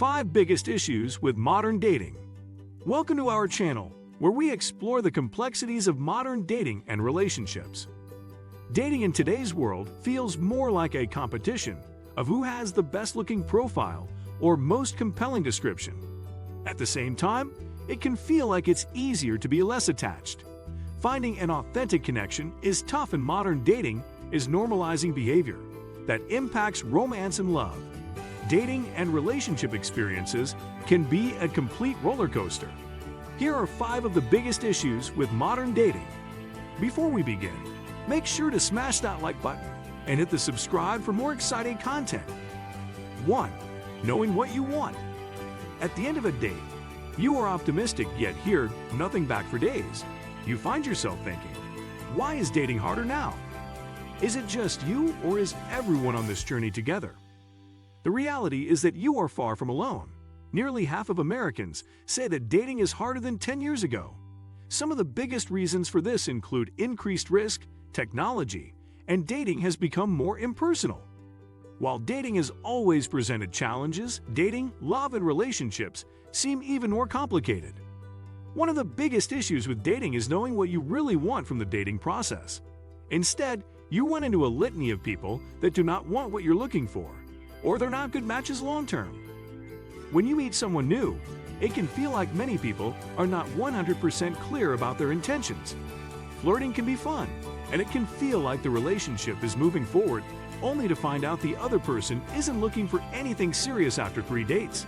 5 biggest issues with modern dating. Welcome to our channel, where we explore the complexities of modern dating and relationships. Dating in today's world feels more like a competition of who has the best-looking profile or most compelling description. At the same time, it can feel like it's easier to be less attached. Finding an authentic connection is tough, and modern dating is normalizing behavior that impacts romance and love. Dating and relationship experiences can be a complete roller coaster. Here are 5 of the biggest issues with modern dating. Before we begin, make sure to smash that like button and hit the subscribe for more exciting content. 1. Knowing what you want. At the end of a date, you are optimistic yet hear nothing back for days. You find yourself thinking, why is dating harder now? Is it just you, or is everyone on this journey together? The reality is that you are far from alone. Nearly half of Americans say that dating is harder than 10 years ago. Some of the biggest reasons for this include increased risk, technology, and dating has become more impersonal. While dating has always presented challenges, dating, love, and relationships seem even more complicated. One of the biggest issues with dating is knowing what you really want from the dating process. Instead, you run into a litany of people that do not want what you're looking for, or they're not good matches long-term. When you meet someone new, it can feel like many people are not 100% clear about their intentions. Flirting can be fun, and it can feel like the relationship is moving forward, only to find out the other person isn't looking for anything serious after 3 dates.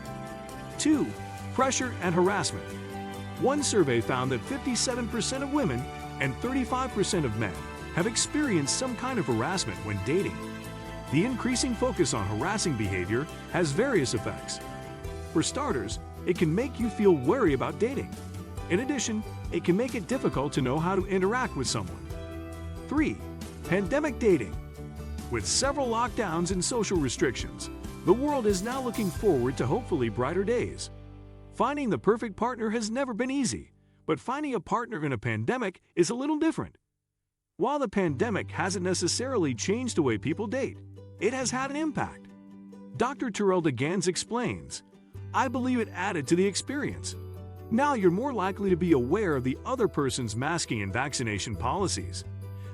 2. Pressure and harassment. One survey found that 57% of women and 35% of men have experienced some kind of harassment when dating. The increasing focus on harassing behavior has various effects. For starters, it can make you feel wary about dating. In addition, it can make it difficult to know how to interact with someone. 3. Pandemic dating. With several lockdowns and social restrictions, the world is now looking forward to hopefully brighter days. Finding the perfect partner has never been easy, but finding a partner in a pandemic is a little different. While the pandemic hasn't necessarily changed the way people date, it has had an impact. Dr. Terrell DeGans explains, "I believe it added to the experience. Now you're more likely to be aware of the other person's masking and vaccination policies.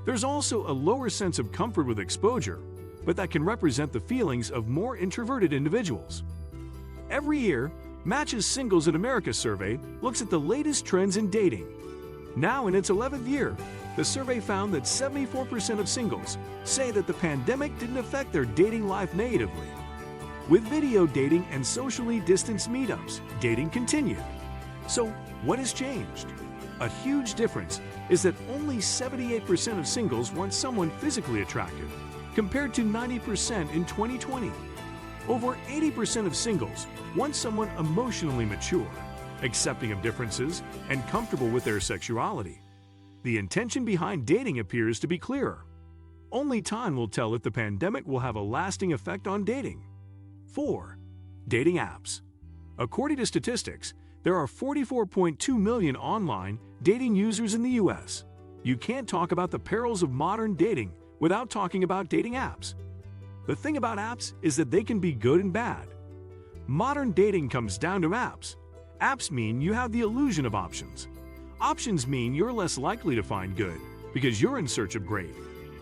There's also a lower sense of comfort with exposure, but that can represent the feelings of more introverted individuals." Every year, Matches Singles in America survey looks at the latest trends in dating. Now in its 11th year, the survey found that 74% of singles say that the pandemic didn't affect their dating life negatively. With video dating and socially distanced meetups, dating continued. So, what has changed? A huge difference is that only 78% of singles want someone physically attractive, compared to 90% in 2020. Over 80% of singles want someone emotionally mature, accepting of differences, and comfortable with their sexuality. The intention behind dating appears to be clearer. Only time will tell if the pandemic will have a lasting effect on dating. 4. Dating apps. According to statistics, there are 44.2 million online dating users in the US. You can't talk about the perils of modern dating without talking about dating apps. The thing about apps is that they can be good and bad. Modern dating comes down to apps. Apps mean you have the illusion of options. Options mean you're less likely to find good because you're in search of great,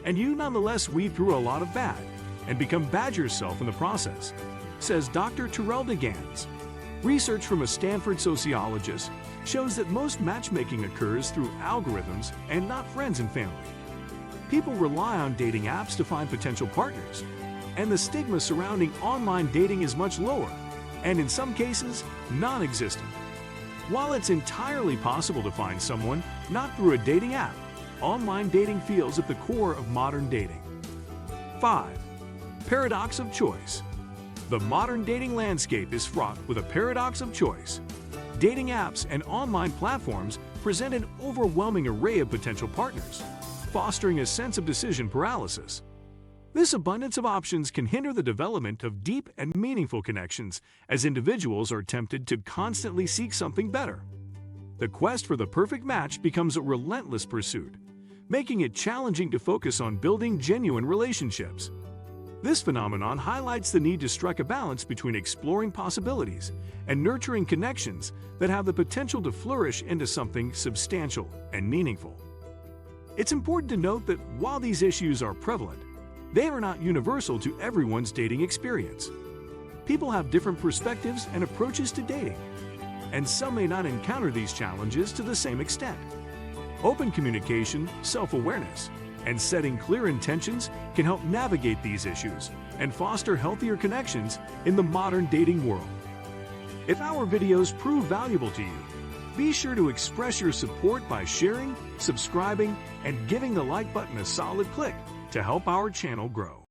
and you nonetheless weed through a lot of bad and become bad yourself in the process, says Dr. Terrell DeGans. Research from a Stanford sociologist shows that most matchmaking occurs through algorithms and not friends and family. People rely on dating apps to find potential partners, and the stigma surrounding online dating is much lower, and in some cases, non-existent. While it's entirely possible to find someone not through a dating app, online dating feels at the core of modern dating. 5. Paradox of choice. The modern dating landscape is fraught with a paradox of choice. Dating apps and online platforms present an overwhelming array of potential partners, fostering a sense of decision paralysis. This abundance of options can hinder the development of deep and meaningful connections as individuals are tempted to constantly seek something better. The quest for the perfect match becomes a relentless pursuit, making it challenging to focus on building genuine relationships. This phenomenon highlights the need to strike a balance between exploring possibilities and nurturing connections that have the potential to flourish into something substantial and meaningful. It's important to note that while these issues are prevalent, they are not universal to everyone's dating experience. People have different perspectives and approaches to dating, and some may not encounter these challenges to the same extent. Open communication, self-awareness, and setting clear intentions can help navigate these issues and foster healthier connections in the modern dating world. If our videos prove valuable to you, be sure to express your support by sharing, subscribing, and giving the like button a solid click to help our channel grow.